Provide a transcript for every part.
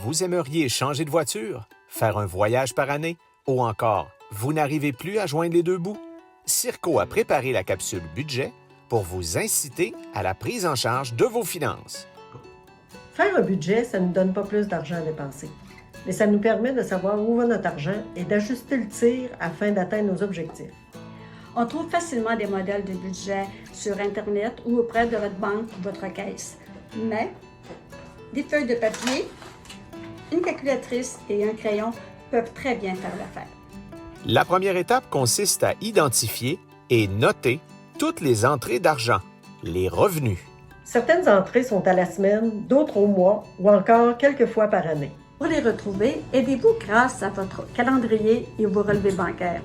vous aimeriez changer de voiture, faire un voyage par année ou encore, vous n'arrivez plus à joindre les deux bouts? Circo a préparé la capsule budget pour vous inciter à la prise en charge de vos finances. Faire un budget, ça ne nous donne pas plus d'argent à dépenser, mais ça nous permet de savoir où va notre argent et d'ajuster le tir afin d'atteindre nos objectifs. On trouve facilement des modèles de budget sur Internet ou auprès de votre banque ou votre caisse. Mais des feuilles de papier, une calculatrice et un crayon peuvent très bien faire l'affaire. La première étape consiste à identifier et noter toutes les entrées d'argent, les revenus. Certaines entrées sont à la semaine, d'autres au mois ou encore quelques fois par année. Pour les retrouver, aidez-vous grâce à votre calendrier et vos relevés bancaires.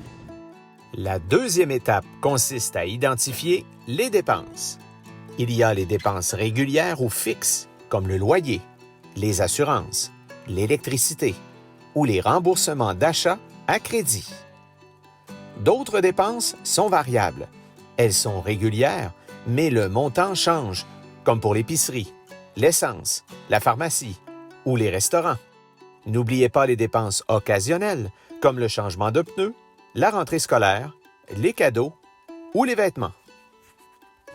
La deuxième étape consiste à identifier les dépenses. Il y a les dépenses régulières ou fixes, comme le loyer, les assurances, l'électricité ou les remboursements d'achats à crédit. D'autres dépenses sont variables. Elles sont régulières, mais le montant change, comme pour l'épicerie, l'essence, la pharmacie ou les restaurants. N'oubliez pas les dépenses occasionnelles, comme le changement de pneus, la rentrée scolaire, les cadeaux ou les vêtements.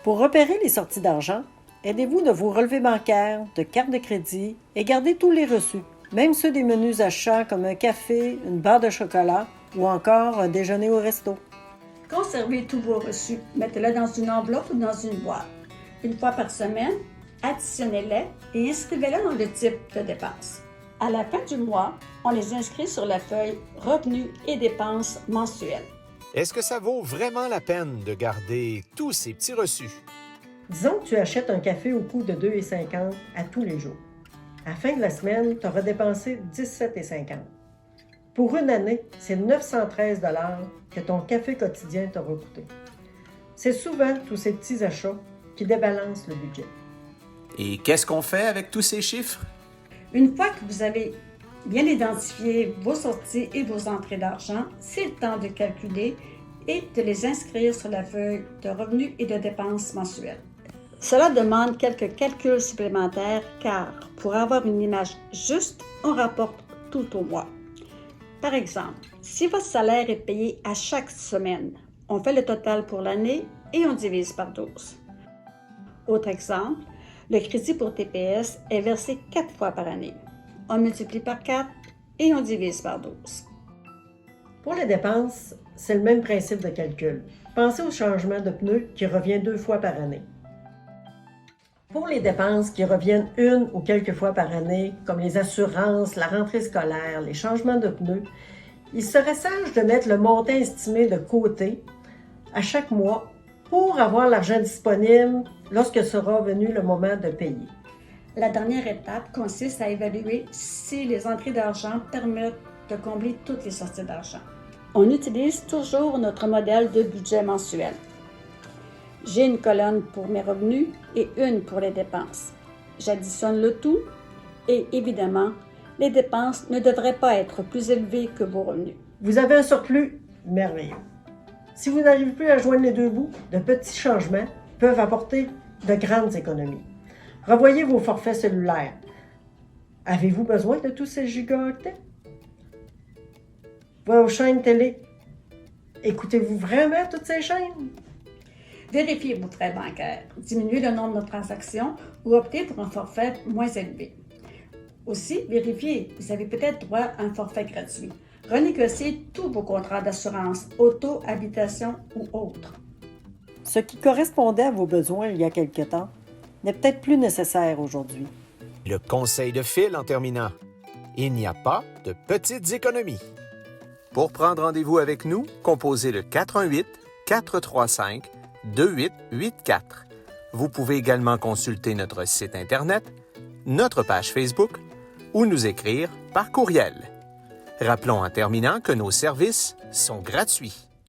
Pour repérer les sorties d'argent, aidez-vous de vos relevés bancaires, de cartes de crédit et gardez tous les reçus, même ceux des menus achats comme un café, une barre de chocolat ou encore un déjeuner au resto. Conservez tous vos reçus. Mettez-les dans une enveloppe ou dans une boîte. Une fois par semaine, additionnez-les et inscrivez-les dans le type de dépenses. À la fin du mois, on les inscrit sur la feuille Revenus et dépenses mensuelles. Est-ce que ça vaut vraiment la peine de garder tous ces petits reçus? Disons que tu achètes un café au coût de 2,50 à tous les jours. À la fin de la semaine, tu auras dépensé 17,50. Pour une année, c'est 913 que ton café quotidien t'aura coûté. C'est souvent tous ces petits achats qui débalancent le budget. Et qu'est-ce qu'on fait avec tous ces chiffres? Une fois que vous avez bien identifié vos sorties et vos entrées d'argent, c'est le temps de calculer et de les inscrire sur la feuille de revenus et de dépenses mensuelles. Cela demande quelques calculs supplémentaires car pour avoir une image juste, on rapporte tout au mois. Par exemple, si votre salaire est payé à chaque semaine, on fait le total pour l'année et on divise par 12. Autre exemple, le crédit pour TPS est versé 4 fois par année. On multiplie par 4 et on divise par 12. Pour les dépenses, c'est le même principe de calcul. Pensez au changement de pneus qui revient 2 fois par année. Pour les dépenses qui reviennent une ou quelques fois par année, comme les assurances, la rentrée scolaire, les changements de pneus, il serait sage de mettre le montant estimé de côté à chaque mois pour avoir l'argent disponible lorsque sera venu le moment de payer. La dernière étape consiste à évaluer si les entrées d'argent permettent de combler toutes les sorties d'argent. On utilise toujours notre modèle de budget mensuel. J'ai une colonne pour mes revenus et une pour les dépenses. J'additionne le tout et évidemment, les dépenses ne devraient pas être plus élevées que vos revenus. Vous avez un surplus merveilleux. Si vous n'arrivez plus à joindre les deux bouts, de petits changements peuvent apporter de grandes économies. Revoyez vos forfaits cellulaires. Avez-vous besoin de tous ces gigaoctets? Vos chaînes télé. Écoutez-vous vraiment toutes ces chaînes? Vérifiez vos frais bancaires, diminuez le nombre de transactions ou optez pour un forfait moins élevé. Aussi, vérifiez, vous avez peut-être droit à un forfait gratuit. Renégociez tous vos contrats d'assurance, auto, habitation ou autres. Ce qui correspondait à vos besoins il y a quelque temps n'est peut-être plus nécessaire aujourd'hui. Le conseil de Phil en terminant. Il n'y a pas de petites économies. Pour prendre rendez-vous avec nous, composez le 418-435-2884. Vous pouvez également consulter notre site Internet, notre page Facebook ou nous écrire par courriel. Rappelons en terminant que nos services sont gratuits.